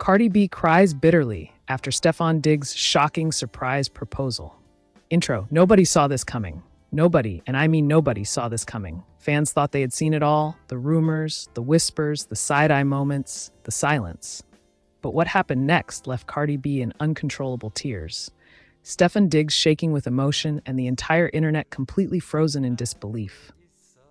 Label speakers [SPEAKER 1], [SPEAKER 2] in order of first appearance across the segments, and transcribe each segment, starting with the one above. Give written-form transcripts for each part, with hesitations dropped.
[SPEAKER 1] Cardi B cries bitterly after Stefon Diggs' shocking surprise proposal. Intro. Nobody saw this coming. Nobody, and I mean nobody, saw this coming. Fans thought they had seen it all, the rumors, the whispers, the side-eye moments, the silence. But what happened next left Cardi B in uncontrollable tears. Stefon Diggs shaking with emotion and the entire internet completely frozen in disbelief.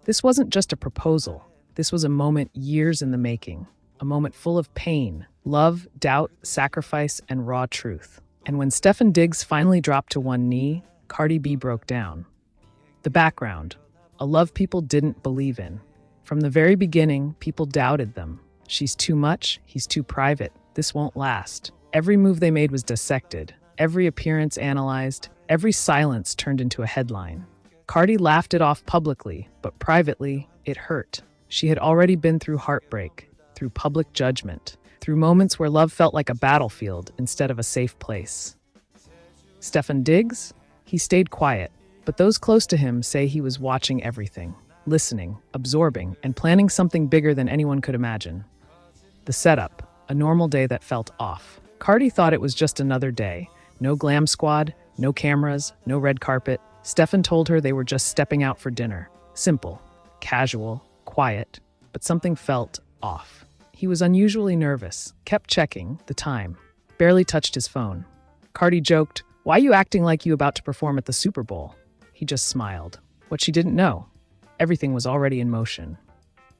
[SPEAKER 1] This wasn't just a proposal. This was a moment years in the making. A moment full of pain, love, doubt, sacrifice, and raw truth. And when Stefon Diggs finally dropped to one knee, Cardi B broke down. The background. A love people didn't believe in. From the very beginning, people doubted them. She's too much, he's too private. This won't last. Every move they made was dissected. Every appearance analyzed. Every silence turned into a headline. Cardi laughed it off publicly, but privately, it hurt. She had already been through heartbreak, through public judgment, through moments where love felt like a battlefield instead of a safe place. Stefon Diggs? He stayed quiet, but those close to him say he was watching everything, listening, absorbing, and planning something bigger than anyone could imagine. The setup, a normal day that felt off. Cardi thought it was just another day. No glam squad, no cameras, no red carpet. Stefon told her they were just stepping out for dinner. Simple, casual, quiet, but something felt off. He was unusually nervous, kept checking the time, barely touched his phone. Cardi joked, "Why are you acting like you about to perform at the Super Bowl?" He just smiled. What she didn't know, everything was already in motion.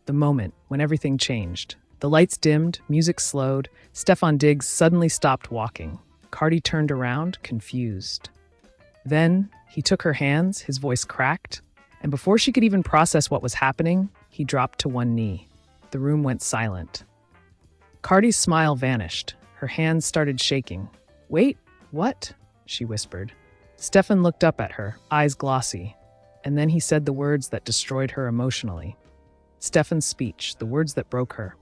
[SPEAKER 1] The moment when everything changed. The lights dimmed, music slowed. Stefon Diggs suddenly stopped walking. Cardi turned around, confused. Then he took her hands, his voice cracked, and before she could even process what was happening, he dropped to one knee. The room went silent. Cardi's smile vanished. Her hands started shaking. "Wait, what?" she whispered. Stefon looked up at her, eyes glossy, and then he said the words that destroyed her emotionally. Stefon's speech, the words that broke her.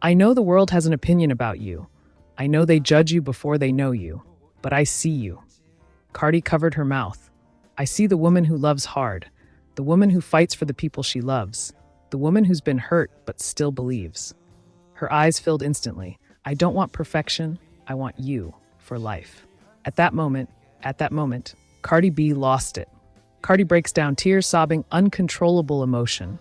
[SPEAKER 1] "I know the world has an opinion about you. I know they judge you before they know you, but I see you." Cardi covered her mouth. "I see the woman who loves hard, the woman who fights for the people she loves, the woman who's been hurt but still believes." Her eyes filled instantly. "I don't want perfection, I want you for life." At that moment, Cardi B lost it. Cardi breaks down, tears, sobbing, uncontrollable emotion.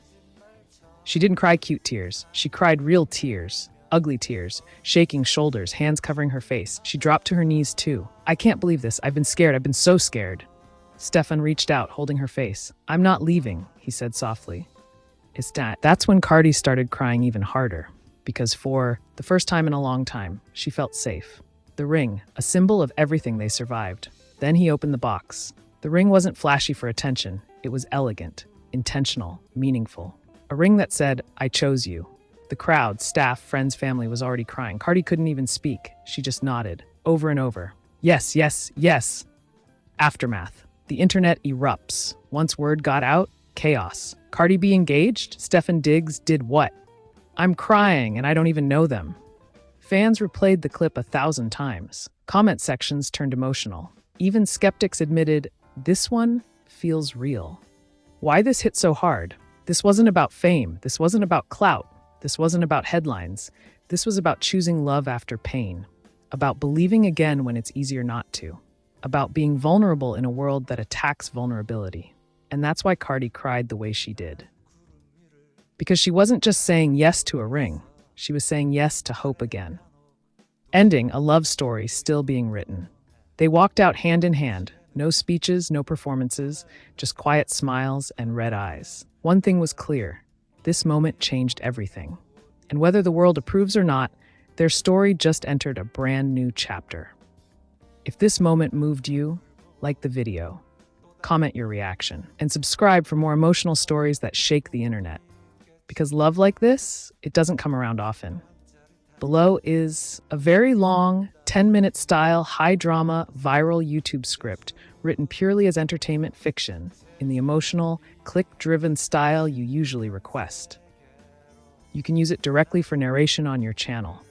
[SPEAKER 1] She didn't cry cute tears. She cried real tears, ugly tears, shaking shoulders, hands covering her face. She dropped to her knees too. "I can't believe this. I've been scared. I've been so scared." Stefon reached out, holding her face. "I'm not leaving," he said softly. That's when Cardi started crying even harder, because for the first time in a long time, she felt safe. The ring, a symbol of everything they survived. Then he opened the box. The ring wasn't flashy for attention. It was elegant, intentional, meaningful. A ring that said, "I chose you." The crowd, staff, friends, family was already crying. Cardi couldn't even speak. She just nodded, over and over. "Yes, yes, yes." Aftermath. The internet erupts. Once word got out, chaos. Cardi B engaged? Stefon Diggs did what? "I'm crying and I don't even know them." Fans replayed the clip 1,000 times. Comment sections turned emotional. Even skeptics admitted, this one feels real. Why this hit so hard? This wasn't about fame. This wasn't about clout. This wasn't about headlines. This was about choosing love after pain. About believing again when it's easier not to. About being vulnerable in a world that attacks vulnerability. And that's why Cardi cried the way she did. Because she wasn't just saying yes to a ring. She was saying yes to hope again. Ending a love story still being written. They walked out hand in hand. No speeches, no performances, just quiet smiles and red eyes. One thing was clear. This moment changed everything. And whether the world approves or not, their story just entered a brand new chapter. If this moment moved you, like the video, comment your reaction, and subscribe for more emotional stories that shake the internet. Because love like this, it doesn't come around often. Below is a very long, 10-minute style, high-drama, viral YouTube script written purely as entertainment fiction in the emotional, click-driven style you usually request. You can use it directly for narration on your channel.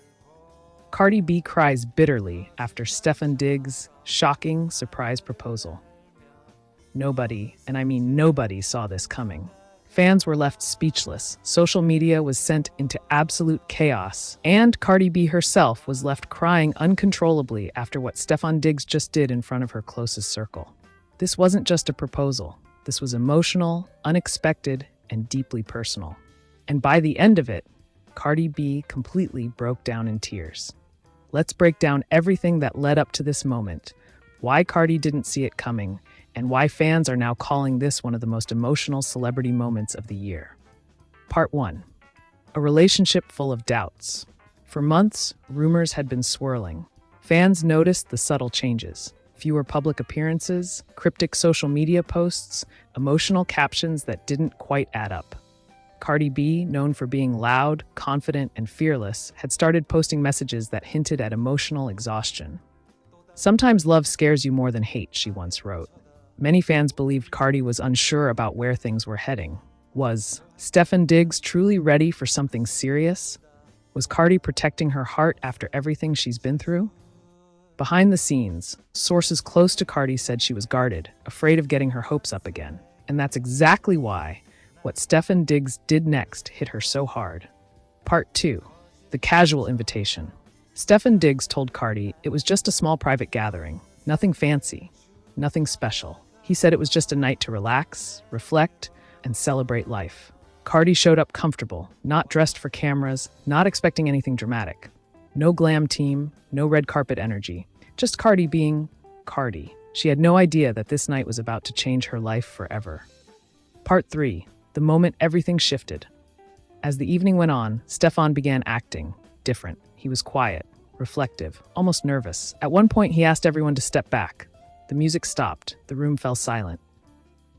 [SPEAKER 1] Cardi B cries bitterly after Stefon Diggs' shocking surprise proposal. Nobody, and I mean nobody, saw this coming. Fans were left speechless. Social media was sent into absolute chaos. And Cardi B herself was left crying uncontrollably after what Stefon Diggs just did in front of her closest circle. This wasn't just a proposal. This was emotional, unexpected, and deeply personal. And by the end of it, Cardi B completely broke down in tears. Let's break down everything that led up to this moment, why Cardi didn't see it coming, and why fans are now calling this one of the most emotional celebrity moments of the year. Part 1. A relationship full of doubts. For months, rumors had been swirling. Fans noticed the subtle changes. Fewer public appearances, cryptic social media posts, emotional captions that didn't quite add up. Cardi B, known for being loud, confident, and fearless, had started posting messages that hinted at emotional exhaustion. "Sometimes love scares you more than hate," she once wrote. Many fans believed Cardi was unsure about where things were heading. Was Stefon Diggs truly ready for something serious? Was Cardi protecting her heart after everything she's been through? Behind the scenes, sources close to Cardi said she was guarded, afraid of getting her hopes up again. And that's exactly why what Stefon Diggs did next hit her so hard. Part 2. The casual invitation. Stefon Diggs told Cardi it was just a small private gathering, nothing fancy, nothing special. He said it was just a night to relax, reflect, and celebrate life. Cardi showed up comfortable, not dressed for cameras, not expecting anything dramatic. No glam team, no red carpet energy, just Cardi being Cardi. She had no idea that this night was about to change her life forever. Part 3. The moment everything shifted. As the evening went on, Stefon began acting different. He was quiet, reflective, almost nervous. At one point, he asked everyone to step back. The music stopped. The room fell silent.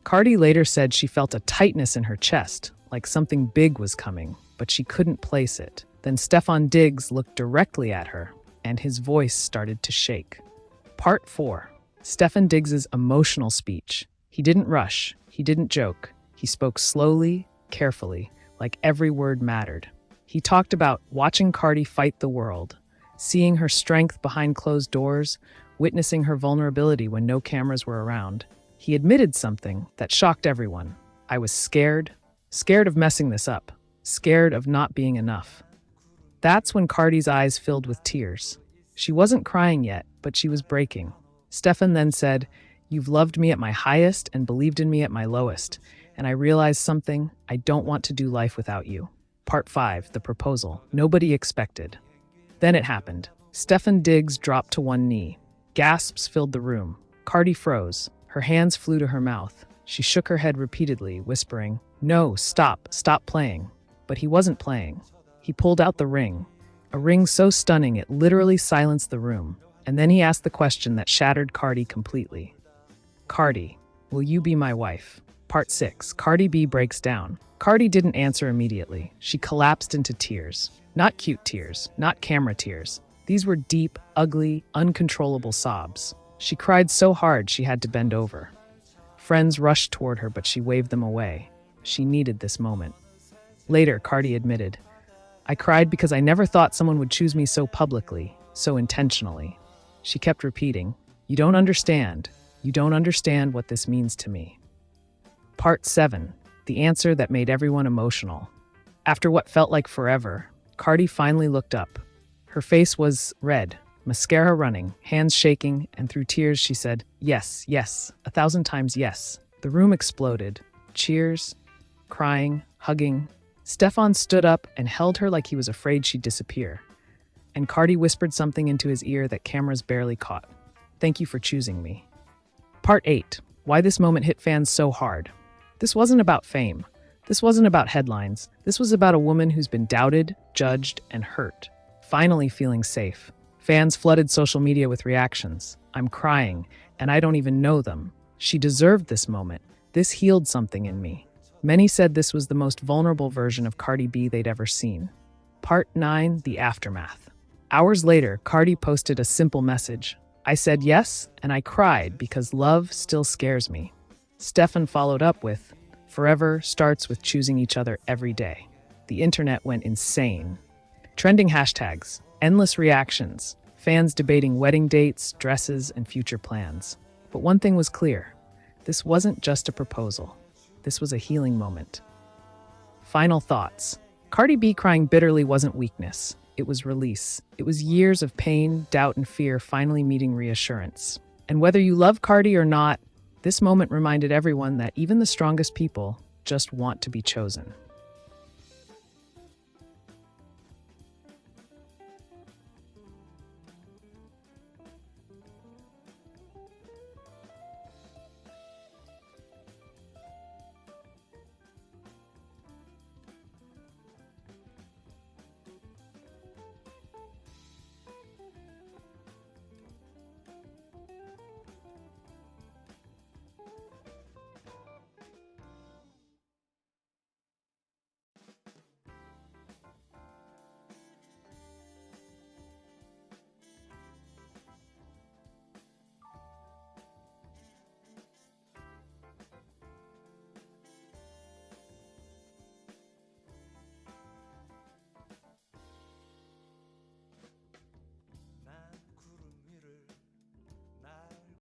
[SPEAKER 1] Cardi later said she felt a tightness in her chest, like something big was coming, but she couldn't place it. Then Stefon Diggs looked directly at her, and his voice started to shake. Part 4. Stefon Diggs' emotional speech. He didn't rush. He didn't joke. He spoke slowly, carefully, like every word mattered. He talked about watching Cardi fight the world, seeing her strength behind closed doors, witnessing her vulnerability when no cameras were around. He admitted something that shocked everyone. "I was scared of messing this up, scared of not being enough." That's when Cardi's eyes filled with tears. She wasn't crying yet, but she was breaking. Stefon then said, "You've loved me at my highest and believed in me at my lowest, and I realized something. I don't want to do life without you." Part 5. The proposal. Nobody expected. Then it happened. Stefon Diggs dropped to one knee. Gasps filled the room. Cardi froze. Her hands flew to her mouth. She shook her head repeatedly, whispering, "No, stop playing." But he wasn't playing. He pulled out the ring. A ring so stunning it literally silenced the room. And then he asked the question that shattered Cardi completely. "Cardi, will you be my wife?" Part 6. Cardi B breaks down. Cardi didn't answer immediately. She collapsed into tears. Not cute tears, not camera tears. These were deep, ugly, uncontrollable sobs. She cried so hard she had to bend over. Friends rushed toward her, but she waved them away. She needed this moment. Later, Cardi admitted, "I cried because I never thought someone would choose me so publicly, so intentionally." She kept repeating, "You don't understand. You don't understand what this means to me." Part 7. The answer that made everyone emotional. After what felt like forever, Cardi finally looked up. Her face was red, mascara running, hands shaking, and through tears she said, "Yes, yes, 1,000 times yes." The room exploded. Cheers, crying, hugging. Stefon stood up and held her like he was afraid she'd disappear. And Cardi whispered something into his ear that cameras barely caught. "Thank you for choosing me." Part 8. Why this moment hit fans so hard. This wasn't about fame. This wasn't about headlines. This was about a woman who's been doubted, judged, and hurt, finally feeling safe. Fans flooded social media with reactions. "I'm crying, and I don't even know them. She deserved this moment. This healed something in me." Many said this was the most vulnerable version of Cardi B they'd ever seen. Part 9. The aftermath. Hours later, Cardi posted a simple message. "I said yes, and I cried because love still scares me." Stefon followed up with, "Forever starts with choosing each other every day." The internet went insane. Trending hashtags, endless reactions, fans debating wedding dates, dresses, and future plans. But one thing was clear. This wasn't just a proposal. This was a healing moment. Final thoughts. Cardi B crying bitterly wasn't weakness. It was release. It was years of pain, doubt, and fear finally meeting reassurance. And whether you love Cardi or not, this moment reminded everyone that even the strongest people just want to be chosen.